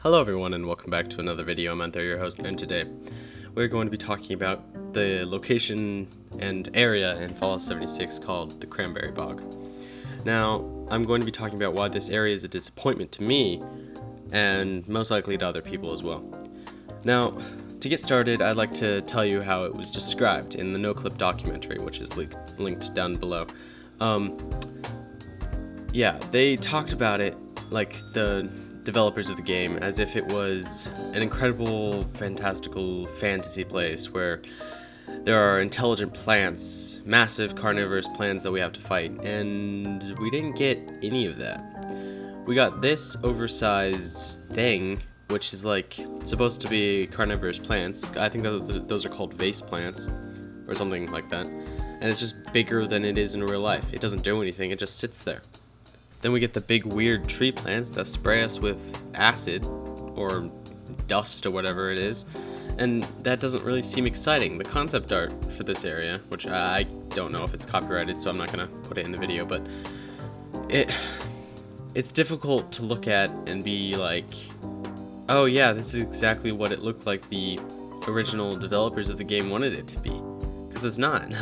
Hello everyone and welcome back to another video. I'm Anther, your host, and today we're going to be talking about the location and area in Fallout 76 called the Cranberry Bog. Now, I'm going to be talking about why this area is a disappointment to me and most likely to other people as well. Now, to get started, I'd like to tell you how it was described in the noclip documentary, which is linked down below. They talked about it like the developers of the game as if it was an incredible, fantastical fantasy place where there are intelligent plants, massive carnivorous plants that we have to fight, and we didn't get any of that. We got this oversized thing, which is like supposed to be carnivorous plants. I think those are called vase plants or something like that, and it's just bigger than it is in real life. It doesn't do anything, it just sits there. Then we get the big weird tree plants that spray us with acid or dust or whatever it is, and that doesn't really seem exciting. The concept art for this area, which I don't know if it's copyrighted, so I'm not gonna put it in the video, but it's difficult to look at and be like, oh yeah, this is exactly what it looked like the original developers of the game wanted it to be, because it's not.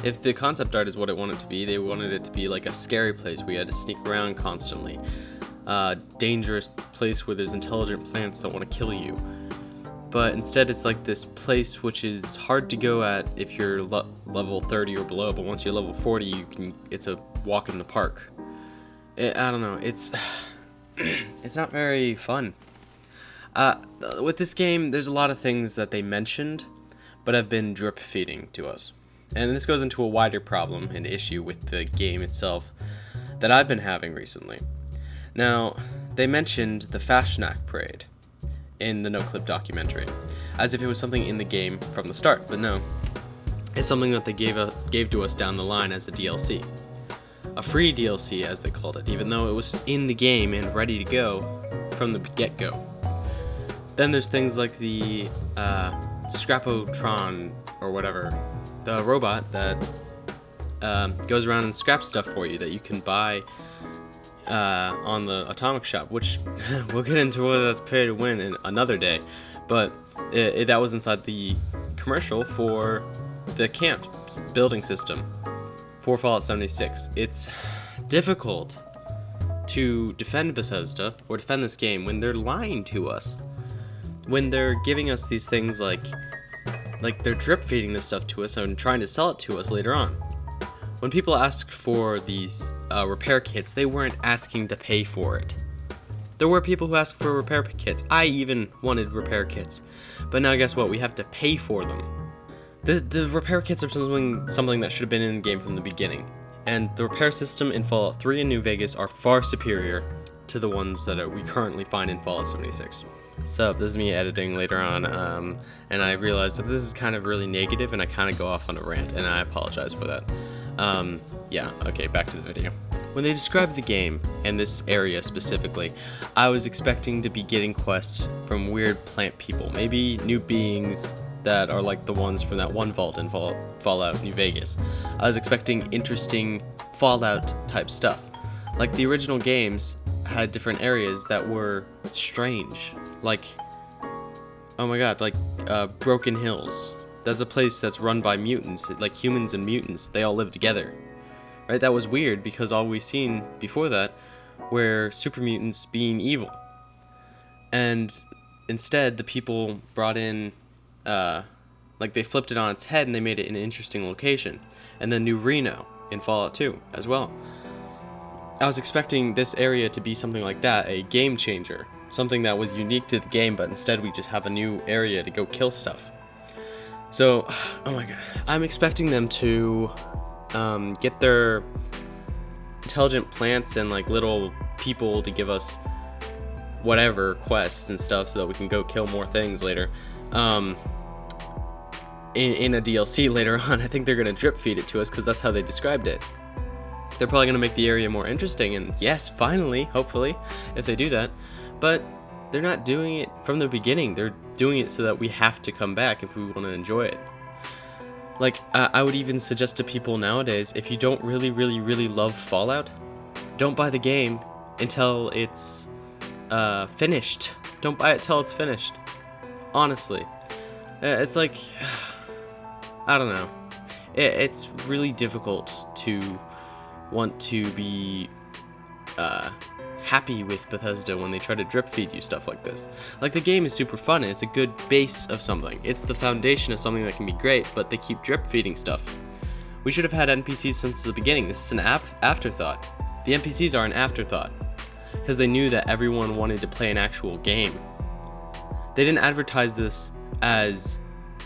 If the concept art is what it wanted to be, they wanted it to be like a scary place where you had to sneak around constantly. A dangerous place where there's intelligent plants that want to kill you. But instead it's like this place which is hard to go at if you're level 30 or below, but once you're level 40, it's a walk in the park. I don't know, it's not very fun. With this game, there's a lot of things that they mentioned, but have been drip feeding to us. And this goes into a wider problem and issue with the game itself that I've been having recently. Now, they mentioned the Fashnak Parade in the noclip documentary, as if it was something in the game from the start, but no. It's something that they gave to us down the line as a DLC. A free DLC, as they called it, even though it was in the game and ready to go from the get-go. Then there's things like the Scrapotron or whatever, the robot that goes around and scraps stuff for you that you can buy on the Atomic Shop, which we'll get into whether that's pay to win in another day, but that was inside the commercial for the camp building system for Fallout 76. It's difficult to defend Bethesda or defend this game when they're lying to us, when they're giving us these things like they're drip feeding this stuff to us and trying to sell it to us later on. When people asked for these repair kits, they weren't asking to pay for it. There were people who asked for repair kits. I even wanted repair kits. But now guess what? We have to pay for them. The repair kits are something that should have been in the game from the beginning. And the repair system in Fallout 3 and New Vegas are far superior to the ones that we currently find in Fallout 76. So, this is me editing later on, and I realized that this is kind of really negative, and I kind of go off on a rant, and I apologize for that. Okay, back to the video. When they described the game, and this area specifically, I was expecting to be getting quests from weird plant people, maybe new beings that are like the ones from that one vault in Fallout New Vegas. I was expecting interesting Fallout-type stuff. Like the original games had different areas that were strange. Like, oh my god, like Broken Hills. That's a place that's run by mutants, like humans and mutants. They all live together. Right? That was weird because all we've seen before that were super mutants being evil. And instead, the people brought in, they flipped it on its head and they made it an interesting location. And then New Reno in Fallout 2 as well. I was expecting this area to be something like that, a game changer. Something that was unique to the game, but instead we just have a new area to go kill stuff. So, oh my god, I'm expecting them to get their intelligent plants and like little people to give us whatever quests and stuff so that we can go kill more things later. In a DLC later on, I think they're going to drip feed it to us because that's how they described it. They're probably going to make the area more interesting, and yes, finally, hopefully, if they do that. But they're not doing it from the beginning. They're doing it so that we have to come back if we want to enjoy it. Like, I would even suggest to people nowadays, if you don't really love Fallout, don't buy the game until it's finished. Don't buy it till it's finished. Honestly, it's like, I don't know. It's really difficult to want to be happy with Bethesda when they try to drip feed you stuff like this. Like, the game is super fun and it's a good base of something. It's the foundation of something that can be great, but they keep drip feeding stuff. We should have had NPCs since the beginning. This is an afterthought. The NPCs are an afterthought because they knew that everyone wanted to play an actual game. They didn't advertise this as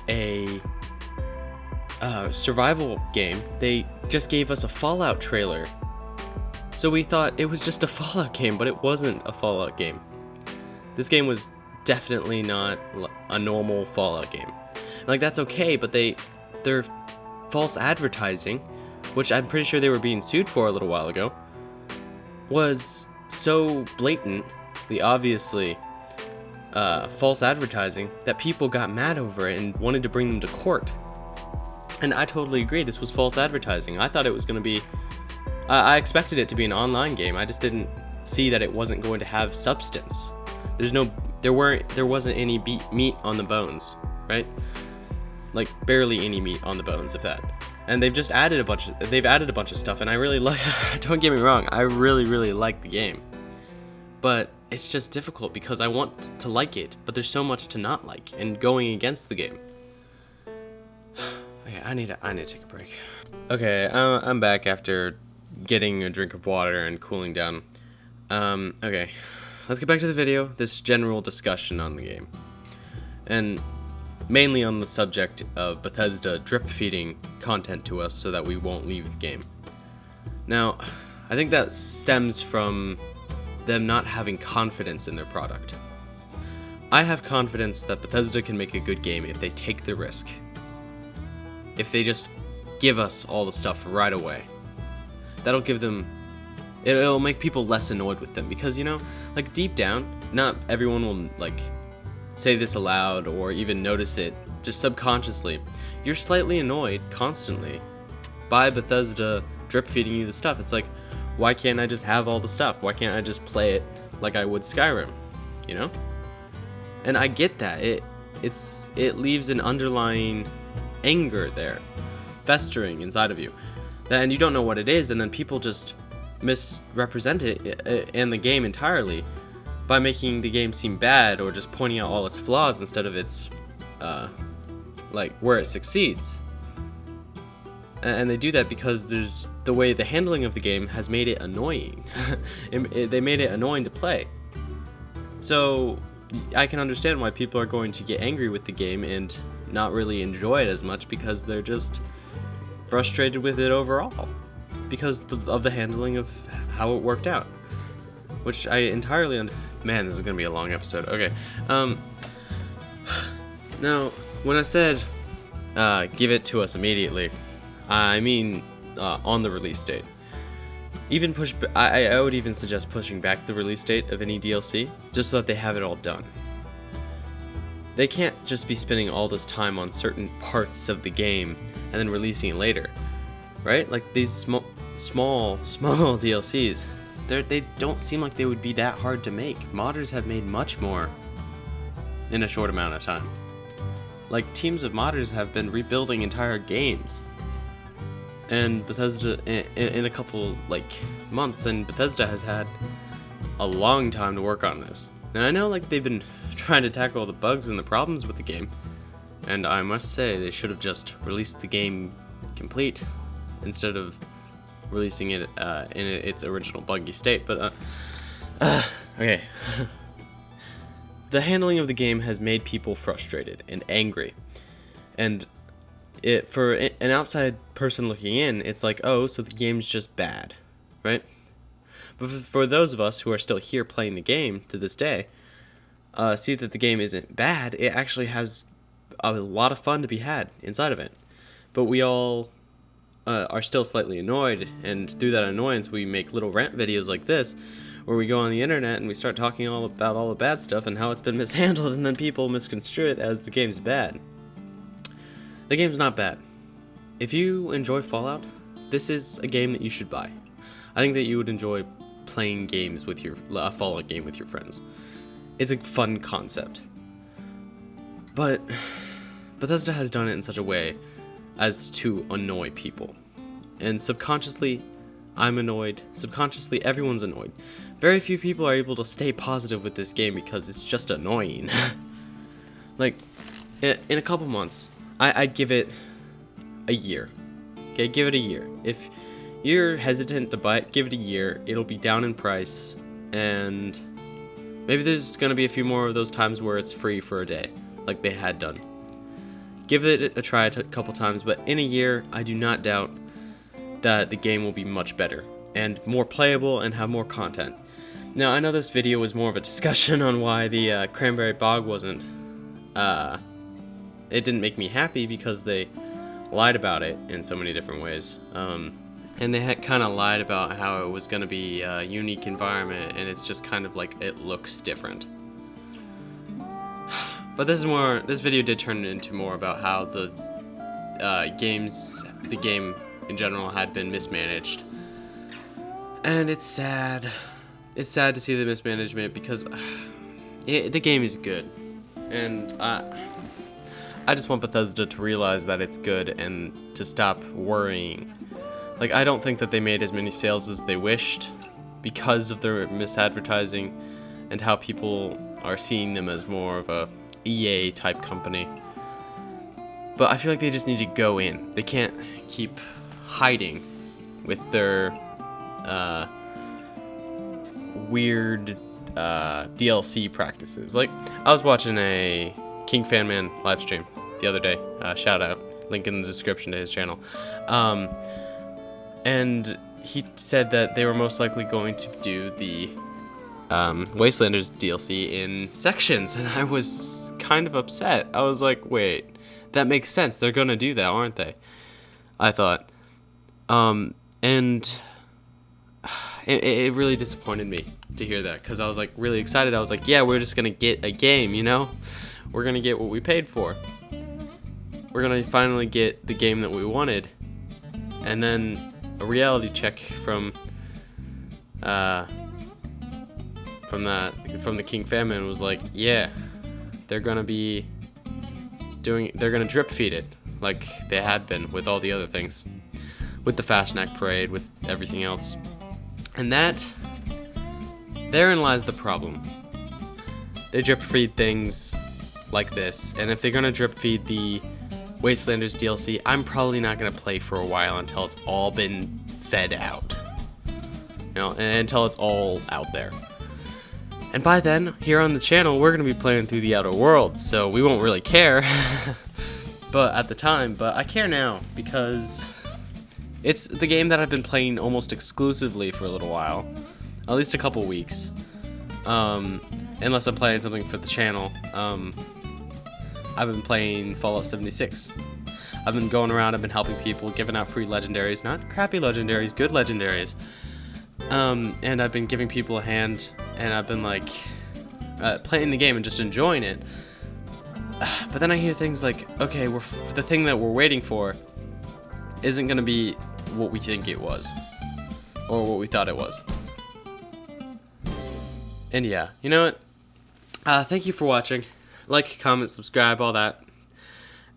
a survival game. They just gave us a Fallout trailer. So we thought it was just a Fallout game, but it wasn't a Fallout game. This game was definitely not a normal Fallout game. Like, that's okay, but their false advertising, which I'm pretty sure they were being sued for a little while ago, was so blatantly, obviously, false advertising that people got mad over it and wanted to bring them to court. And I totally agree, this was false advertising. I thought it was going to be... I expected it to be an online game. I just didn't see that it wasn't going to have substance. There wasn't any meat on the bones, right? Like, barely any meat on the bones, if that. And they've just added a bunch of stuff, and I really like. Don't get me wrong, I really like the game, but it's just difficult because I want to like it, but there's so much to not like, and going against the game. Okay, I need to take a break. Okay, I'm back after getting a drink of water and cooling down. Okay, let's get back to the video. This general discussion on the game, and mainly on the subject of Bethesda drip feeding content to us so that we won't leave the game. Now, I think that stems from them not having confidence in their product. I have confidence that Bethesda can make a good game if they take the risk. If they just give us all the stuff right away. That'll give them... It'll make people less annoyed with them because, you know, like, deep down, not everyone will, like, say this aloud or even notice it, just subconsciously. You're slightly annoyed constantly by Bethesda drip feeding you the stuff. It's like, why can't I just have all the stuff? Why can't I just play it like I would Skyrim? You know? And I get that. It leaves an underlying anger there, festering inside of you. And you don't know what it is, and then people just misrepresent it in the game entirely by making the game seem bad or just pointing out all its flaws instead of its, like, where it succeeds. And they do that because there's the way the handling of the game has made it annoying. They made it annoying to play. So I can understand why people are going to get angry with the game and not really enjoy it as much because they're just frustrated with it overall because of the handling of how it worked out, which I entirely man, this is gonna be a long episode. Okay, now when I said give it to us immediately, I mean on the release date. Even I would even suggest pushing back the release date of any DLC just so that they have it all done. They can't just be spending all this time on certain parts of the game and then releasing it later, right? Like, these small DLCs, they don't seem like they would be that hard to make. Modders have made much more in a short amount of time. Like, teams of modders have been rebuilding entire games, and Bethesda in a couple, like, months, and Bethesda has had a long time to work on this. And I know, like, they've been trying to tackle the bugs and the problems with the game, and I must say they should have just released the game complete instead of releasing it in its original buggy state. But okay. The handling of the game has made people frustrated and angry, and for an outside person looking in, it's like, oh, so the game's just bad, right? But for those of us who are still here playing the game to this day, see that the game isn't bad. It actually has a lot of fun to be had inside of it. But we all are still slightly annoyed, and through that annoyance we make little rant videos like this, where we go on the internet and we start talking all about all the bad stuff and how it's been mishandled, and then people misconstrue it as the game's bad. The game's not bad. If you enjoy Fallout, this is a game that you should buy. I think that you would enjoy playing games with a Fallout game with your friends. It's a fun concept. But Bethesda has done it in such a way as to annoy people. And subconsciously, I'm annoyed. Subconsciously, everyone's annoyed. Very few people are able to stay positive with this game because it's just annoying. Like, in a couple months, I'd give it a year. Okay, give it a year. If you're hesitant to buy it, give it a year. It'll be down in price, and maybe there's gonna be a few more of those times where it's free for a day, like they had done. Give it a try a couple times, but in a year, I do not doubt that the game will be much better and more playable and have more content. Now, I know this video was more of a discussion on why the Cranberry Bog wasn't, it didn't make me happy because they lied about it in so many different ways. And they had kind of lied about how it was going to be a unique environment, and it's just kind of like it looks different. But this video did turn into more about how the game in general had been mismanaged. And it's sad. It's sad to see the mismanagement because the game is good. And I just want Bethesda to realize that it's good and to stop worrying. Like, I don't think that they made as many sales as they wished because of their misadvertising and how people are seeing them as more of a EA type company. But I feel like they just need to go in. They can't keep hiding with their weird DLC practices. Like, I was watching a Kingfanman live stream the other day. Shout out. Link in the description to his channel. And he said that they were most likely going to do the Wastelanders DLC in sections, and I was kind of upset. I was like, wait, that makes sense. They're gonna do that, aren't they? I thought. And it really disappointed me to hear that, because I was like really excited. I was like, yeah, we're just gonna get a game, you know? We're gonna get what we paid for. We're gonna finally get the game that we wanted. And then a reality check from the Kingfanman was like, yeah, they're gonna drip feed it like they had been with all the other things, with the Fastnack Parade, with everything else. And therein lies the problem. They drip feed things like this, and if they're gonna drip feed the Wastelanders DLC, I'm probably not gonna play for a while until it's all been fed out, you know, and until it's all out there. And by then, here on the channel, we're gonna be playing through the Outer Worlds, so we won't really care. But at the time, but I care now because it's the game that I've been playing almost exclusively for a little while, at least a couple weeks. Unless I'm playing something for the channel. I've been playing Fallout 76. I've been going around, I've been helping people, giving out free legendaries, not crappy legendaries, good legendaries. And I've been giving people a hand, and I've been like playing the game and just enjoying it. But then I hear things like, okay, the thing that we're waiting for isn't gonna be what we think it was, or what we thought it was. And yeah, you know what? Thank you for watching. Like, comment, subscribe, all that.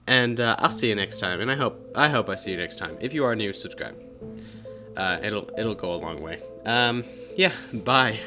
And I'll see you next time. And I hope I see you next time. If you are new, subscribe. It'll go a long way. Yeah, bye.